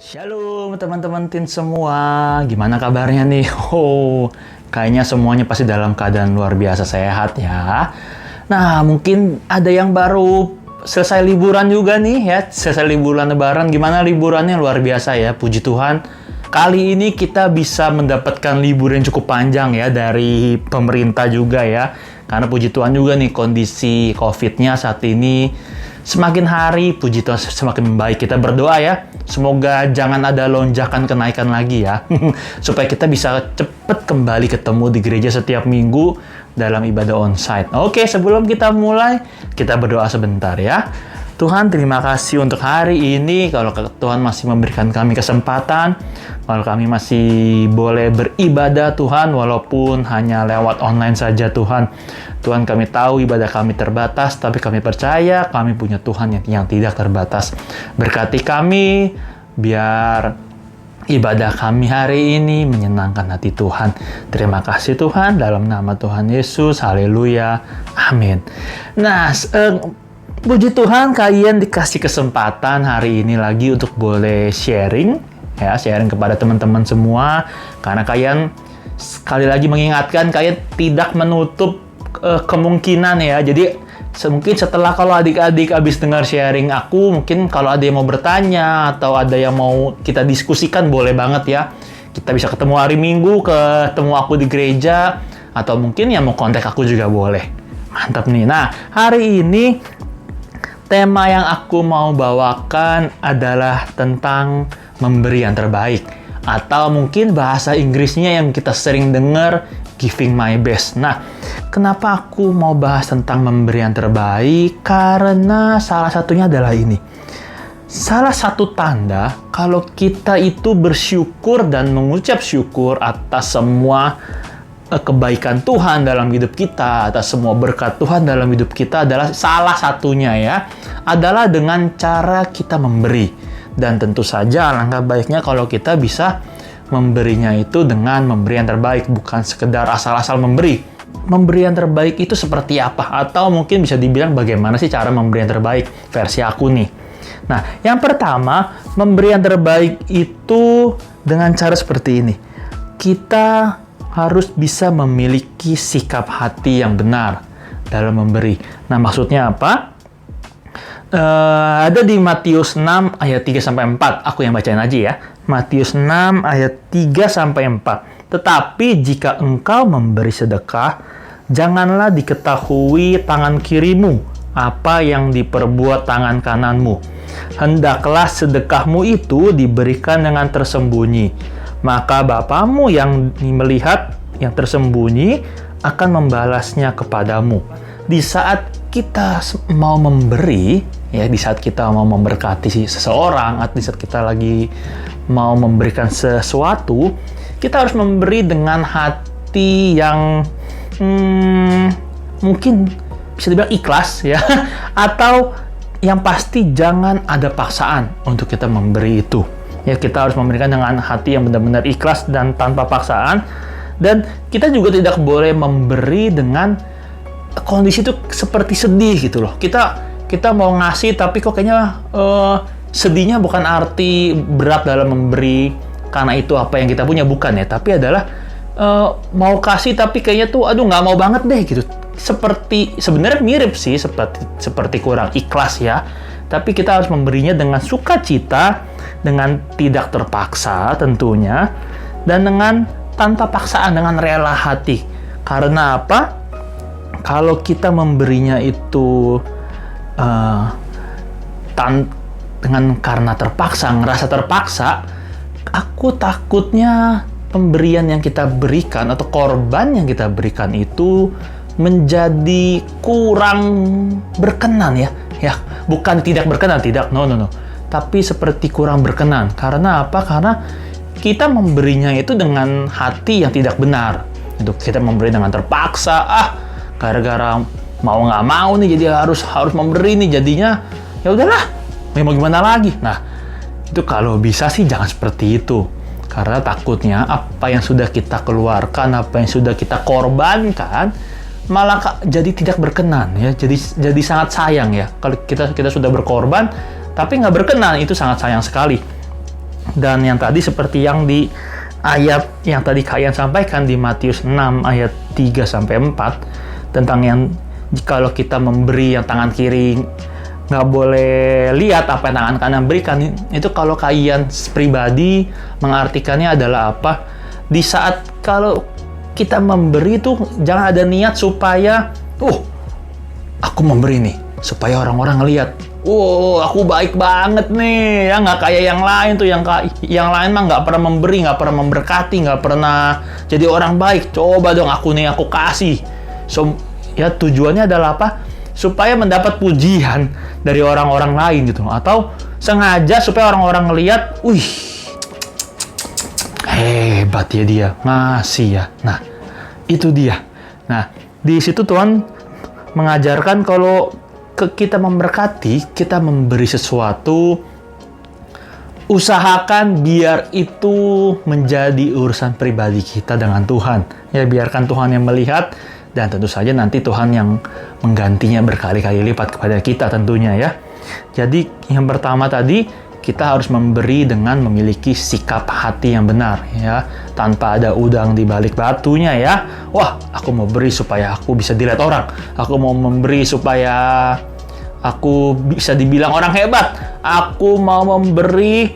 Shalom teman-teman Tin semua, gimana kabarnya nih? Kayaknya semuanya pasti dalam keadaan luar biasa sehat ya. Nah, mungkin ada yang baru selesai liburan juga nih ya, selesai liburan lebaran. Gimana liburannya? Luar biasa ya, puji Tuhan. Kali ini kita bisa mendapatkan libur yang cukup panjang ya dari pemerintah juga ya. Karena puji Tuhan juga nih kondisi COVID-nya saat ini semakin hari puji Tuhan semakin membaik. Kita berdoa ya, semoga jangan ada lonjakan kenaikan lagi ya. Supaya kita bisa cepat kembali ketemu di gereja setiap minggu dalam ibadah onsite. Oke, sebelum kita mulai, kita berdoa sebentar ya. Tuhan, terima kasih untuk hari ini. Kalau Tuhan masih memberikan kami kesempatan, kalau kami masih boleh beribadah Tuhan, walaupun hanya lewat online saja Tuhan. Tuhan, kami tahu ibadah kami terbatas, tapi kami percaya kami punya Tuhan yang tidak terbatas. Berkati kami, biar ibadah kami hari ini menyenangkan hati Tuhan. Terima kasih Tuhan, dalam nama Tuhan Yesus, haleluya, amin. Nah, puji Tuhan kalian dikasih kesempatan hari ini lagi untuk boleh sharing ya, sharing kepada teman-teman semua, karena kalian sekali lagi mengingatkan kalian tidak menutup kemungkinan ya. Jadi mungkin setelah kalau adik-adik habis dengar sharing aku, mungkin kalau ada yang mau bertanya atau ada yang mau kita diskusikan boleh banget ya. Kita bisa ketemu hari Minggu, ketemu aku di gereja, atau mungkin yang mau kontak aku juga boleh. Mantap nih. Nah, hari ini tema yang aku mau bawakan adalah tentang memberi yang terbaik. Atau mungkin bahasa Inggrisnya yang kita sering dengar, giving my best. Nah, kenapa aku mau bahas tentang memberi yang terbaik? Karena salah satunya adalah ini. Salah satu tanda kalau kita itu bersyukur dan mengucap syukur atas semua kebaikan Tuhan dalam hidup kita, atas semua berkat Tuhan dalam hidup kita, adalah salah satunya ya, adalah dengan cara kita memberi. Dan tentu saja alangkah baiknya kalau kita bisa memberinya itu dengan memberi yang terbaik, bukan sekedar asal-asal memberi. Memberi yang terbaik itu seperti apa? Atau mungkin bisa dibilang bagaimana sih cara memberi yang terbaik versi aku nih. Nah, yang pertama, memberi yang terbaik itu dengan cara seperti ini. Kita harus bisa memiliki sikap hati yang benar dalam memberi. Nah, maksudnya apa? Ada di Matius 6 ayat 3-4. Aku yang bacain aja ya. Matius 6 ayat 3-4. Tetapi jika engkau memberi sedekah, janganlah diketahui tangan kirimu apa yang diperbuat tangan kananmu. Hendaklah sedekahmu itu diberikan dengan tersembunyi. Maka Bapamu yang melihat yang tersembunyi akan membalasnya kepadamu. Di saat kita mau memberi, ya, di saat kita mau memberkati seseorang, atau di saat kita lagi mau memberikan sesuatu, kita harus memberi dengan hati yang mungkin bisa dibilang ikhlas ya, atau yang pasti jangan ada paksaan untuk kita memberi itu. Ya, kita harus memberikan dengan hati yang benar-benar ikhlas dan tanpa paksaan. Dan kita juga tidak boleh memberi dengan kondisi itu seperti sedih gitu loh. Kita mau ngasih tapi kok kayaknya sedihnya bukan arti berat dalam memberi karena itu apa yang kita punya, bukan ya. Tapi adalah mau kasih tapi kayaknya tuh aduh nggak mau banget deh gitu. Seperti sebenarnya mirip sih seperti kurang ikhlas ya. Tapi kita harus memberinya dengan sukacita, dengan tidak terpaksa tentunya, dan dengan tanpa paksaan, dengan rela hati. Karena apa? Kalau kita memberinya itu karena terpaksa, ngerasa terpaksa, aku takutnya pemberian yang kita berikan atau korban yang kita berikan itu menjadi kurang berkenan ya. Ya, bukan tidak berkenan, tidak, no. Tapi seperti kurang berkenan. Karena apa? Karena kita memberinya itu dengan hati yang tidak benar. Itu kita memberi dengan terpaksa, gara-gara mau nggak mau nih, jadi harus memberi nih, jadinya ya udahlah, mau gimana lagi. Nah, itu kalau bisa sih jangan seperti itu, karena takutnya apa yang sudah kita keluarkan, apa yang sudah kita korbankan malah jadi tidak berkenan ya, jadi sangat sayang ya kalau kita sudah berkorban tapi nggak berkenan, itu sangat sayang sekali. Dan yang tadi seperti yang di ayat yang tadi kalian sampaikan di Matius 6 ayat 3 sampai 4 tentang yang kalau kita memberi yang tangan kiri nggak boleh lihat apa yang tangan kanan berikan, itu kalau kalian pribadi mengartikannya adalah apa? Di saat kalau kita memberi itu jangan ada niat supaya aku memberi nih supaya orang-orang ngelihat, aku baik banget nih, ya nggak kayak yang lain tuh, yang lain mah nggak pernah memberi, nggak pernah memberkati, nggak pernah jadi orang baik. Coba dong aku nih, aku kasih. Ya tujuannya adalah apa? Supaya mendapat pujian dari orang-orang lain gitu, atau sengaja supaya orang-orang ngelihat, hebat ya dia ngasih ya. Nah itu dia. Nah di situ Tuhan mengajarkan kalau kita memberkati, kita memberi sesuatu, usahakan biar itu menjadi urusan pribadi kita dengan Tuhan. Ya, biarkan Tuhan yang melihat, dan tentu saja nanti Tuhan yang menggantinya berkali-kali lipat kepada kita tentunya ya. Jadi yang pertama tadi, kita harus memberi dengan memiliki sikap hati yang benar ya, tanpa ada udang di balik batunya ya. Wah, aku mau beri supaya aku bisa dilihat orang. Aku mau memberi supaya aku bisa dibilang orang hebat. Aku mau memberi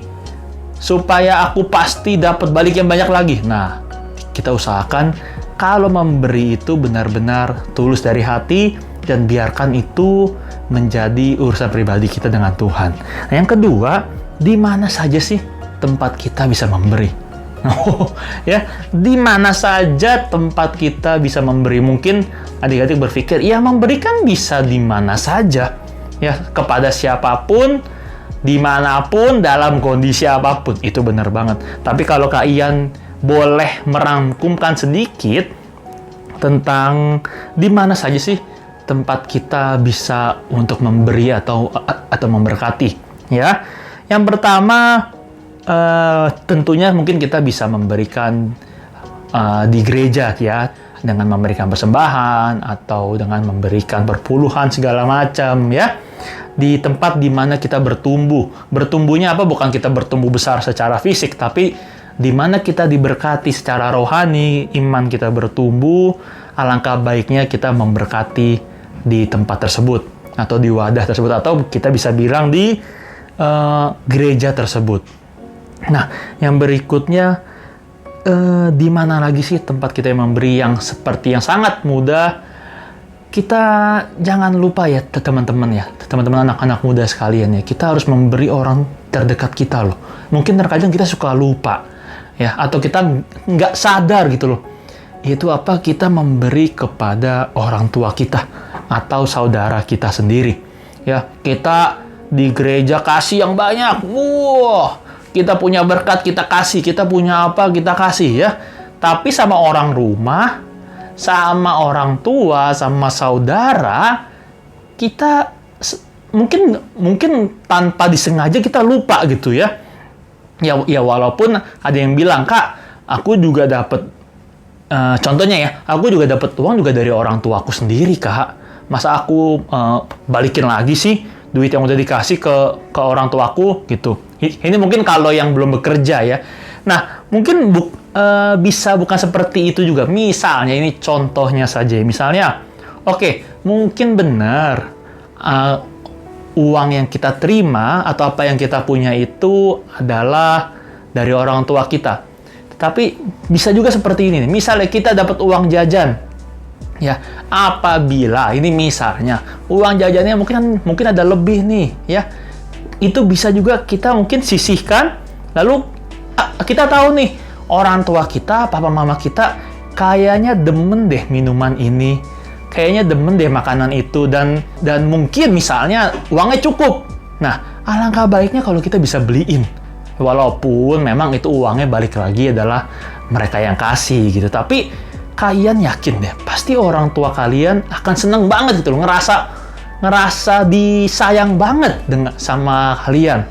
supaya aku pasti dapat balik yang banyak lagi. Nah, kita usahakan kalau memberi itu benar-benar tulus dari hati dan biarkan itu menjadi urusan pribadi kita dengan Tuhan. Nah, yang kedua, di mana saja sih tempat kita bisa memberi? Ya, di mana saja tempat kita bisa memberi? Mungkin adik-adik berpikir, ya memberi kan bisa di mana saja, ya kepada siapapun, dimanapun, dalam kondisi apapun. Itu benar banget. Tapi kalau kalian boleh merangkumkan sedikit tentang di mana saja sih tempat kita bisa untuk memberi atau memberkati, ya. Yang pertama, tentunya mungkin kita bisa memberikan di gereja ya, dengan memberikan persembahan atau dengan memberikan perpuluhan segala macam ya. Di tempat di mana kita bertumbuh. Bertumbuhnya apa? Bukan kita bertumbuh besar secara fisik, tapi di mana kita diberkati secara rohani, iman kita bertumbuh, alangkah baiknya kita memberkati di tempat tersebut atau di wadah tersebut, atau kita bisa bilang di gereja tersebut. Nah, yang berikutnya, di mana lagi sih tempat kita yang memberi yang seperti yang sangat mudah? Kita jangan lupa ya teman-teman ya, teman-teman anak-anak muda sekalian ya, kita harus memberi orang terdekat kita loh. Mungkin terkadang kita suka lupa ya, atau kita nggak sadar gitu loh. Itu apa? Kita memberi kepada orang tua kita atau saudara kita sendiri. Ya, kita di gereja kasih yang banyak. Kita punya berkat, kita kasih. Kita punya apa, kita kasih ya. Tapi sama orang rumah, sama orang tua, sama saudara, kita mungkin tanpa disengaja kita lupa gitu ya. Ya walaupun ada yang bilang, "Kak, aku juga dapat contohnya ya, aku juga dapat uang juga dari orang tuaku sendiri, Kak. Masa aku balikin lagi sih duit yang udah dikasih ke orang tuaku gitu." Ini mungkin kalau yang belum bekerja ya. Nah, mungkin bisa bukan seperti itu juga. Misalnya, ini contohnya saja. Misalnya, mungkin benar uang yang kita terima atau apa yang kita punya itu adalah dari orang tua kita. Tapi bisa juga seperti ini. Misalnya kita dapat uang jajan. Ya, apabila ini misalnya uang jajannya mungkin ada lebih nih, ya. Itu bisa juga kita mungkin sisihkan, lalu kita tahu nih orang tua kita, papa mama kita kayaknya demen deh minuman ini, kayaknya demen deh makanan itu, dan mungkin misalnya uangnya cukup. Nah, alangkah baiknya kalau kita bisa beliin, walaupun memang itu uangnya balik lagi adalah mereka yang kasih gitu. Tapi kalian yakin deh, pasti orang tua kalian akan seneng banget gitu loh, ngerasa disayang banget sama kalian.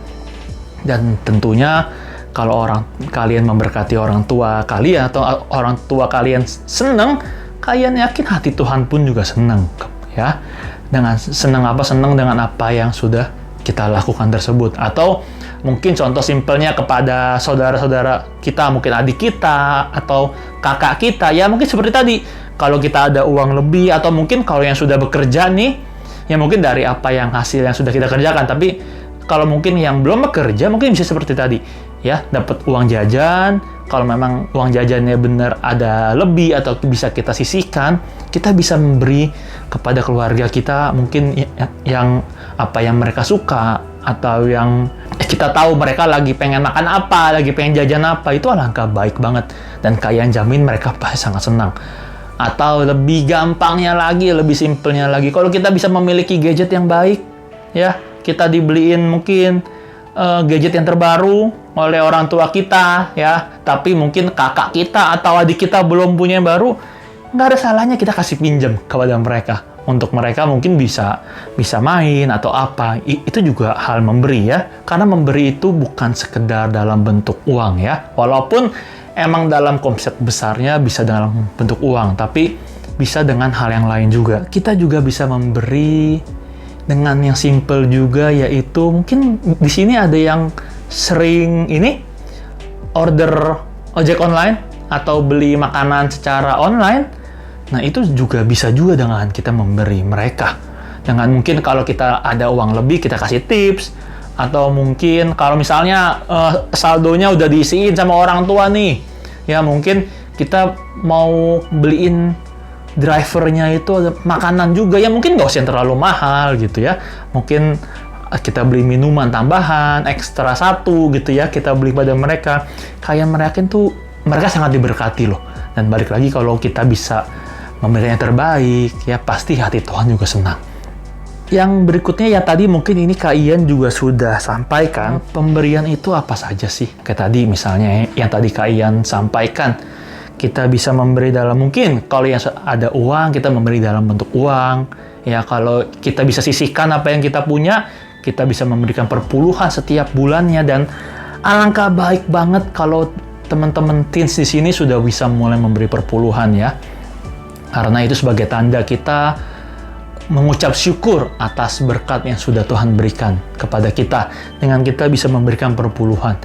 Dan tentunya kalau kalian memberkati orang tua kalian atau orang tua kalian seneng, kalian yakin hati Tuhan pun juga seneng ya. Dengan seneng dengan apa yang sudah kita lakukan tersebut. Atau mungkin contoh simpelnya kepada saudara-saudara kita, mungkin adik kita atau kakak kita, ya mungkin seperti tadi, kalau kita ada uang lebih, atau mungkin kalau yang sudah bekerja nih, ya mungkin dari apa yang hasil yang sudah kita kerjakan. Tapi kalau mungkin yang belum bekerja, mungkin bisa seperti tadi, ya dapat uang jajan. Kalau memang uang jajannya benar ada lebih atau bisa kita sisihkan, kita bisa memberi kepada keluarga kita, mungkin yang apa yang mereka suka, atau yang kita tahu mereka lagi pengen makan apa, lagi pengen jajan apa, itu alangkah baik banget. Dan kalian jamin mereka pasti sangat senang. Atau lebih gampangnya lagi, lebih simpelnya lagi, kalau kita bisa memiliki gadget yang baik, ya kita dibeliin mungkin gadget yang terbaru oleh orang tua kita, ya, tapi mungkin kakak kita atau adik kita belum punya yang baru, nggak ada salahnya kita kasih pinjam kepada mereka, untuk mereka mungkin bisa main atau apa. Itu juga hal memberi, ya, karena memberi itu bukan sekedar dalam bentuk uang, ya, walaupun emang dalam konsep besarnya bisa dalam bentuk uang, tapi bisa dengan hal yang lain juga. Kita juga bisa memberi dengan yang simple juga, yaitu mungkin di sini ada yang sering ini order ojek online atau beli makanan secara online. Nah, itu juga bisa juga dengan kita memberi mereka. Dengan mungkin kalau kita ada uang lebih, kita kasih tips. Atau mungkin kalau misalnya saldonya udah diisiin sama orang tua nih, ya mungkin kita mau beliin drivernya itu ada makanan juga, ya mungkin nggak usah yang terlalu mahal gitu, ya. Mungkin kita beli minuman tambahan ekstra satu gitu, ya, kita beli pada mereka. Kayak mereka sangat diberkati loh. Dan balik lagi, kalau kita bisa memberikan yang terbaik, ya pasti hati Tuhan juga senang. Yang berikutnya, ya tadi mungkin ini Kak Ian juga sudah sampaikan, pemberian itu apa saja sih? Kayak tadi misalnya yang tadi Kak Ian sampaikan, kita bisa memberi dalam, mungkin kalau yang ada uang, kita memberi dalam bentuk uang. Ya, kalau kita bisa sisihkan apa yang kita punya, kita bisa memberikan perpuluhan setiap bulannya. Dan alangkah baik banget kalau teman-teman teens di sini sudah bisa mulai memberi perpuluhan, ya. Karena itu sebagai tanda kita mengucap syukur atas berkat yang sudah Tuhan berikan kepada kita, dengan kita bisa memberikan perpuluhan.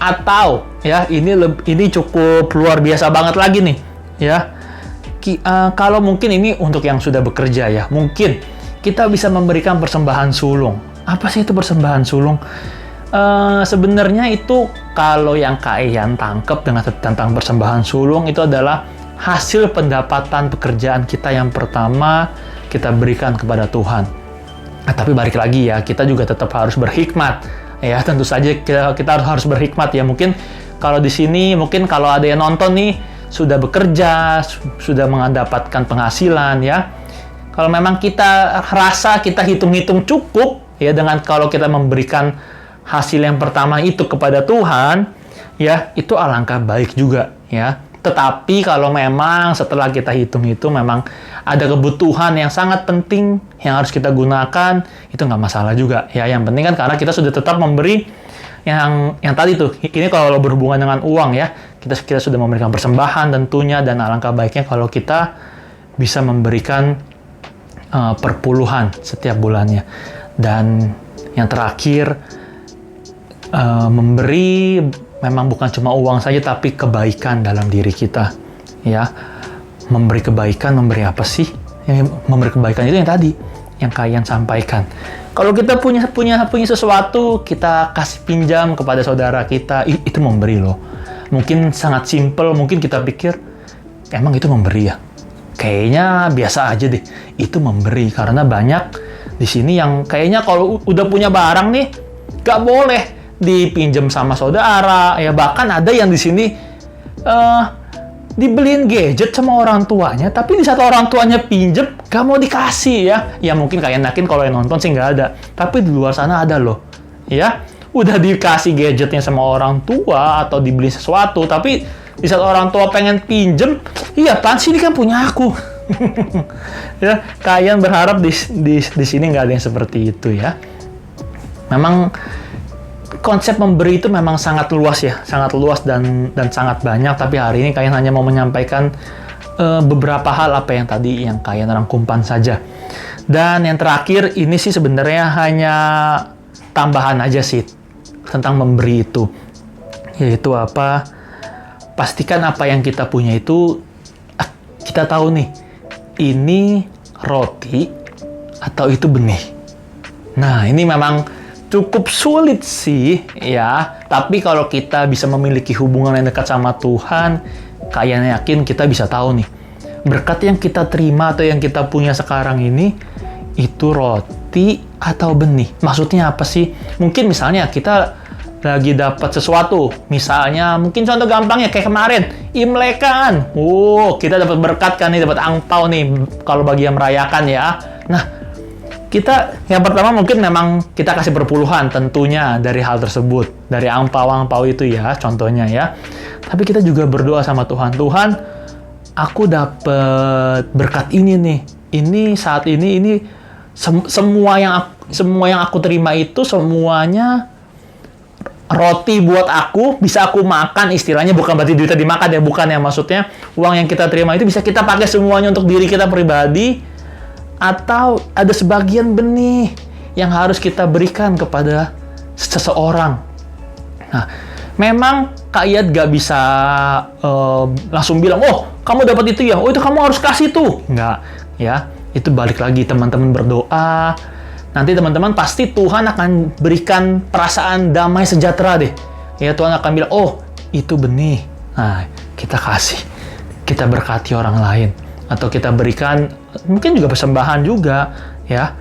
Atau, ya, ini cukup luar biasa banget lagi nih, ya. Kalau mungkin ini untuk yang sudah bekerja, ya, mungkin kita bisa memberikan persembahan sulung. Apa sih itu persembahan sulung? Sebenarnya itu kalau yang Kak Ian tangkep dengan tentang persembahan sulung, itu adalah hasil pendapatan pekerjaan kita yang pertama kita berikan kepada Tuhan. Tapi balik lagi, ya, kita juga tetap harus berhikmat. Ya, tentu saja kita harus berhikmat, ya. Mungkin kalau di sini, mungkin kalau ada yang nonton nih, sudah bekerja, sudah mendapatkan penghasilan, ya. Kalau memang kita rasa kita hitung-hitung cukup, ya, dengan kalau kita memberikan hasil yang pertama itu kepada Tuhan, ya, itu alangkah baik juga, ya. Tetapi kalau memang setelah kita hitung-hitung memang ada kebutuhan yang sangat penting yang harus kita gunakan, itu nggak masalah juga, ya. Yang penting kan karena kita sudah tetap memberi yang tadi tuh. Ini kalau berhubungan dengan uang, ya, kita sudah memberikan persembahan tentunya, dan alangkah baiknya kalau kita bisa memberikan perpuluhan setiap bulannya. Dan yang terakhir, memberi memang bukan cuma uang saja, tapi kebaikan dalam diri kita, ya. Memberi kebaikan, memberi apa sih? Memberi kebaikan itu yang tadi, yang kalian sampaikan. Kalau kita punya sesuatu, kita kasih pinjam kepada saudara kita, itu memberi loh. Mungkin sangat simple, mungkin kita pikir, emang itu memberi ya? Kayaknya biasa aja deh. Itu memberi, karena banyak di sini yang kayaknya kalau udah punya barang nih, gak boleh dipinjam sama saudara, ya. Bahkan ada yang di sini dibeliin gadget sama orang tuanya, tapi di saat orang tuanya pinjam gak mau dikasih, ya. Ya mungkin kalian yakin kalau yang nonton sih nggak ada, tapi di luar sana ada loh, ya. Udah dikasih gadgetnya sama orang tua atau dibeli sesuatu, tapi di saat orang tua pengen pinjam, iya apaan sih, ini kan punya aku. Ya, kalian berharap di sini nggak ada yang seperti itu, ya. Memang konsep memberi itu memang sangat luas, ya, sangat luas dan sangat banyak. Tapi hari ini kalian hanya mau menyampaikan beberapa hal apa yang tadi yang kalian rangkumkan saja. Dan yang terakhir ini sih sebenarnya hanya tambahan aja sih tentang memberi itu. Yaitu apa? Pastikan apa yang kita punya itu, kita tahu nih, ini roti atau itu benih. Nah, ini memang cukup sulit sih, ya. Tapi kalau kita bisa memiliki hubungan yang dekat sama Tuhan, kayaknya yakin kita bisa tahu nih, berkat yang kita terima atau yang kita punya sekarang ini, itu roti atau benih. Maksudnya apa sih? Mungkin misalnya kita lagi dapat sesuatu, misalnya mungkin contoh gampangnya kayak kemarin Imlekan, kita dapat berkat kan nih, dapat angpau nih kalau bagi yang merayakan ya. Nah, kita yang pertama mungkin memang kita kasih berpuluhan tentunya dari hal tersebut, dari angpau itu ya contohnya ya. Tapi kita juga berdoa sama Tuhan, Tuhan, aku dapat berkat ini nih, ini saat ini semua yang aku terima itu semuanya roti buat aku, bisa aku makan, istilahnya bukan berarti duitnya dimakan ya, bukan ya, maksudnya uang yang kita terima itu bisa kita pakai semuanya untuk diri kita pribadi, atau ada sebagian benih yang harus kita berikan kepada seseorang. Nah, memang Kak Iyad gak bisa langsung bilang, oh kamu dapat itu ya, oh itu kamu harus kasih tuh. Enggak, ya, itu balik lagi teman-teman berdoa. Nanti teman-teman pasti Tuhan akan berikan perasaan damai sejahtera deh. Ya, Tuhan akan bilang, oh itu benih. Nah, kita kasih. Kita berkati orang lain. Atau kita berikan, mungkin juga persembahan juga. Ya,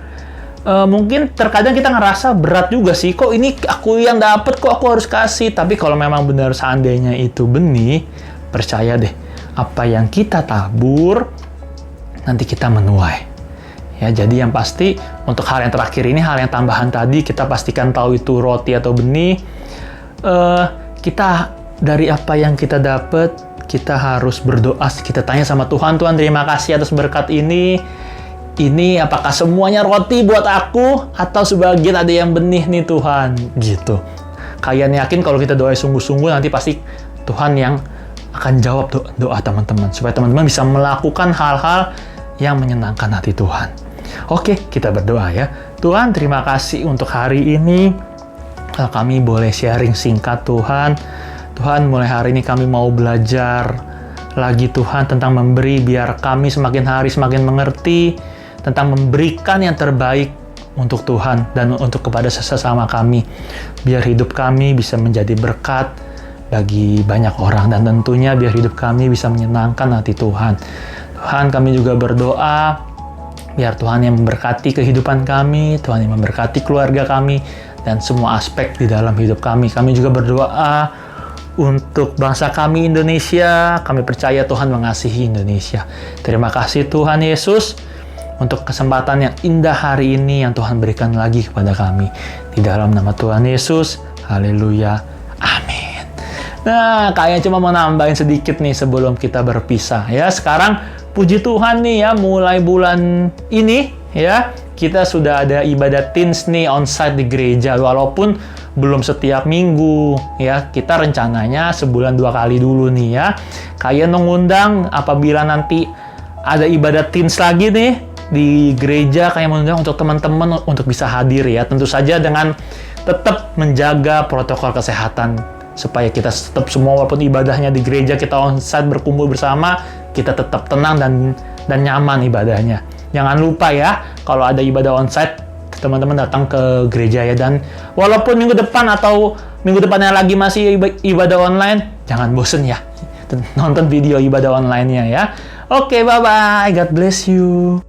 mungkin terkadang kita ngerasa berat juga sih. Kok ini aku yang dapat, kok aku harus kasih. Tapi kalau memang benar seandainya itu benih, percaya deh. Apa yang kita tabur, nanti kita menuai. Ya, jadi yang pasti untuk hal yang terakhir ini, hal yang tambahan tadi, kita pastikan tahu itu roti atau benih. Kita dari apa yang kita dapat, kita harus berdoa. Kita tanya sama Tuhan, Tuhan terima kasih atas berkat ini. Ini apakah semuanya roti buat aku atau sebagian ada yang benih nih Tuhan? Gitu. Kalian yakin kalau kita doa sungguh-sungguh, nanti pasti Tuhan yang akan jawab doa teman-teman. Supaya teman-teman bisa melakukan hal-hal yang menyenangkan hati Tuhan. Oke, kita berdoa ya. Tuhan, terima kasih untuk hari ini. Kami boleh sharing singkat Tuhan. Tuhan, mulai hari ini kami mau belajar lagi Tuhan tentang memberi, biar kami semakin hari semakin mengerti tentang memberikan yang terbaik untuk Tuhan dan untuk kepada sesama kami. Biar hidup kami bisa menjadi berkat bagi banyak orang, dan tentunya biar hidup kami bisa menyenangkan hati Tuhan. Tuhan, kami juga berdoa biar Tuhan yang memberkati kehidupan kami, Tuhan yang memberkati keluarga kami, dan semua aspek di dalam hidup kami. Kami juga berdoa untuk bangsa kami Indonesia. Kami percaya Tuhan mengasihi Indonesia. Terima kasih Tuhan Yesus untuk kesempatan yang indah hari ini yang Tuhan berikan lagi kepada kami. Di dalam nama Tuhan Yesus, haleluya, amin. Nah, kayaknya cuma mau nambahin sedikit nih sebelum kita berpisah ya. Sekarang puji Tuhan nih ya, mulai bulan ini ya, kita sudah ada ibadah teens nih onsite di gereja. Walaupun belum setiap minggu ya, kita rencananya sebulan 2 kali dulu nih ya. Kalian mengundang apabila nanti ada ibadah teens lagi nih di gereja, kayak mengundang untuk teman-teman untuk bisa hadir ya. Tentu saja dengan tetap menjaga protokol kesehatan, supaya kita tetap semua, walaupun ibadahnya di gereja kita onsite berkumpul bersama, kita tetap tenang dan nyaman ibadahnya. Jangan lupa ya, kalau ada ibadah onsite, teman-teman datang ke gereja ya. Dan walaupun minggu depan atau minggu depannya lagi masih ibadah online, jangan bosen ya, nonton video ibadah online-nya ya. Oke, bye-bye. God bless you.